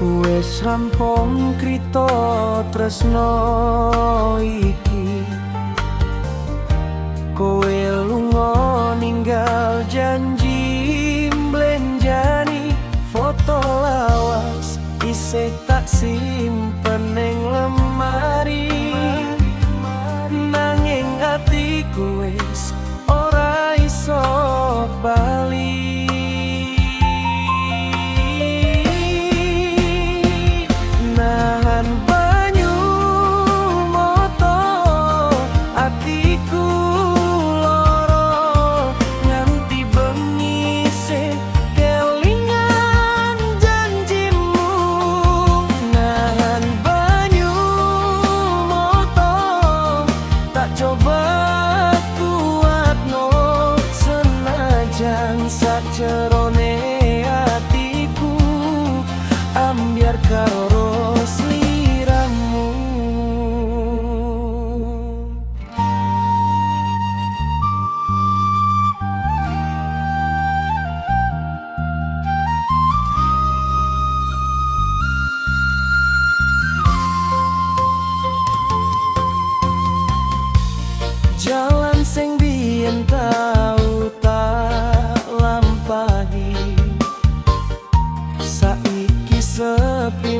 Wes rampung krita tresno iki, kowe lunga ninggal janji mblenjani foto lawas isih tak simpen ning lemari. Nanging atiku wis ora iso bali. Sacerone atiku ambyar karo sliramu. Jalan sing biyen tau saiki sepi